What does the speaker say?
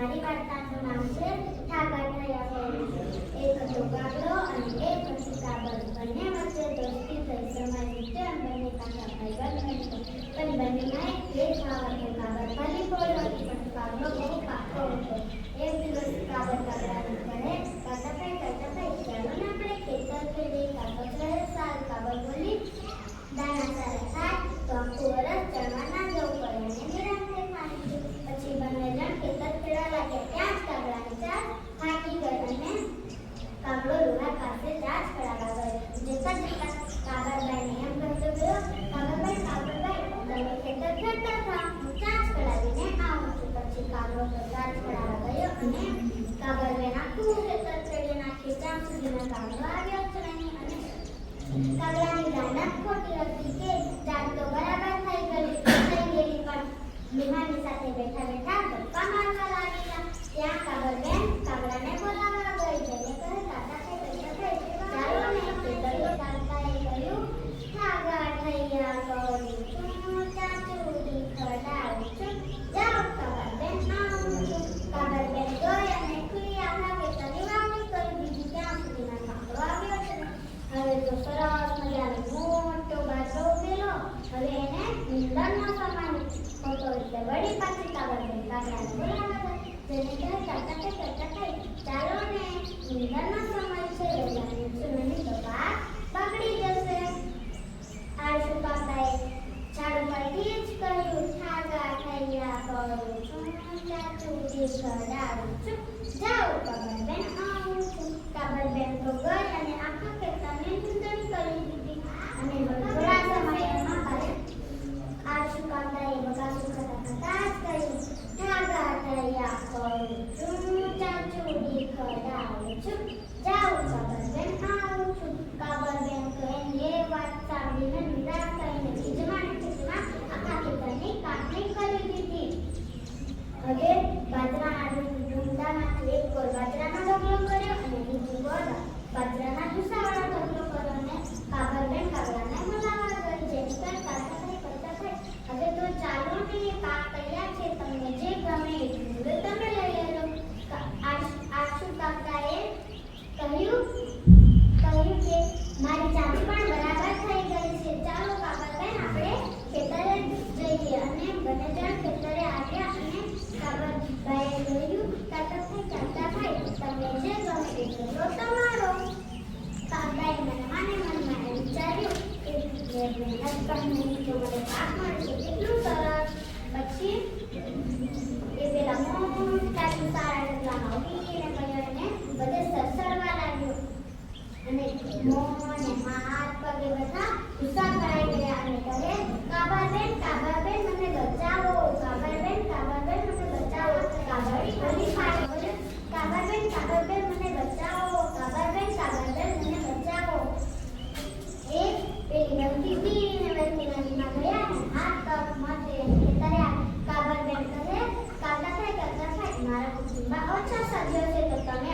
મારી વાર્તાનું નામ છે ઠાકર થયા પહેલા. એક હતો કાગડો અને એક હતી કાબર. બંને વચ્ચે દોસ્તી થઈ. સમય વીત્યો બંને કાકા ભાઈબંધ બન્યા. પણ બંનેમાં એક ભેદભાવ હતો. કાબર ભલી બોલ હતી પણ કાગડો બહુ પાકો હતો. એક દિવસ કાબર કાગડાને કહે, કાકા ભાઈ ચાલો ને આપણે ખેતર ખેડીએ. કાગડો કહે સારું. કાબર બોલી, દાણા સારા થાય તો આખું વરસ ચણવા ના જવું પડે અને નિરાશ થઈ પાણી. પછી બંને જણ ખેતર ખેડવા લાગ્યા. ત્યાં જ કાગડાની ચાંચ થાકી ગઈ અને કાગડો લુહાર પાસે ચાંચ કરાવવા ગયો. જતા જતા કાગરબાઈને એમ કહેતો ગયો, કાગરબાઈ તમે ખેતર ખેડતા હતા, હું ચાંચ કરાવીને આવું છું. પછી કાગડો તો ચાંચ કરાવવા ગયો અને કાગરબાઈને આખું ખેતર ખેડી નાખ્યું. ત્યાં સુધીમાં કાગડો આવ્યો જ નહીં અને કાગડાની દાનત ખોટી હતી કે ચાંચ તો બરાબર થઈ ગયેલી પણ લુહારની સાથે બેઠા બેઠા ગપ્પા મારવા લાગ્યા. ત્યાં કાગરબેન કાગડાને બોલાવવા ગઈ. જઈને કહે, કાકા ચાલો ને ખેતરીઓ. કાકાએ કહ્યું, ઠાગા થયા કરું છું, ચાચુડી ખડાવું છું, જાઓ કાગરબેન આવું છું. કાગરબેન ગઈ અને ખુલ્લી આખા ખેતરની વાવણી કરી દીધી. ત્યાં સુધીમાં કાગડો આવ્યો છે. હવે તો સરસ મજાનો મોટો બાજરો ઉગેલો. હવે એને નીંદણનો સમય હતો એટલે વળી પાછી કાગરબેન કાગડાને બોલાવવા ગઈ. જેને કહે, કાકા ચાલો ને નીંદણનો સમય છે, વહેલા નીંદશું નહીં તો પાક બગડી જશે. આળસુ કાકાએ ઝાડ પરથી જ કહ્યું, ઠાગા થયા કરું છું, ચાચુડી ખડાવું છું, જાઓ કાગરબેન આવું છું. કાગરબેન તો ગઈ અને આખા ખેતરને નીંદણ કરી દીધી. અને થોડા સમયમાં આળસુ કાકાએ બગાસું ખાતા જ કહ્યું, ઠાગા થયા કરું છું, ચાચુડી ખડાવું છું, જાઓ કાગરબેન આવું છું. કાગરબેન તો એની એ વાત સાંભળીને નિરાશ થઈને બીજમાની ખેતીમાં આખા ખેતરની કાપણી કરી દીધી. હવે બાજરાના ડુંડામાંથી એક ગોળ બાજરાનો ઢગલો કર્યો અને બીજો ગોળ બાજરાના ભૂસાવાળો ઢગલો કર્યો અને કાગરબેન કાગડાને બોલાવવા ગઈ. જેની પર કાકા હવે તો ચાલો ને પાક તૈયાર છે, તમને જે ગમે એ તમે લઈ લો. આળસુ કાકાએ કહ્યું કે મારી ચાંચ પણ બરાબર થઈ ગઈ છે, ચાલો કાગરબેન આપણે ખેતરે જઈએ. અને બંને જણ ખેતરે આવ્યા અને કાગરબાઈએ કહ્યું, કાકા ભાઈ તમને જે ગમે એ લો તમારો. કાગડાએ મનમાં વિચાર્યું કે મહેનત કરીને તો મને પાક મળશે, કેટલું સરસ. પછી એ પેલા મોટા સારા ઢગલામાં ઉગીને પડ્યો એને બધે સરસરવા લાગ્યો અને મોં ને હાથ પગે બધા ગુસ્સા કરાઈ ગયા અને કહે, કાગરબેન મને બચાવો, કાગરબેન મને બચાવો. કાગડી બોલી પાડી, કાગરબેન મને બચાવો, કાગરબેન મને બચાવો. એક પેલી વલકી બીને વલકી નદીમાં ગયા અને હાથ પગ મચે ખેતરે. કાગરબેન કહે, કાકા ભાઈ મારા કુટુંબમાં ઓછા સભ્યો છે તો તમે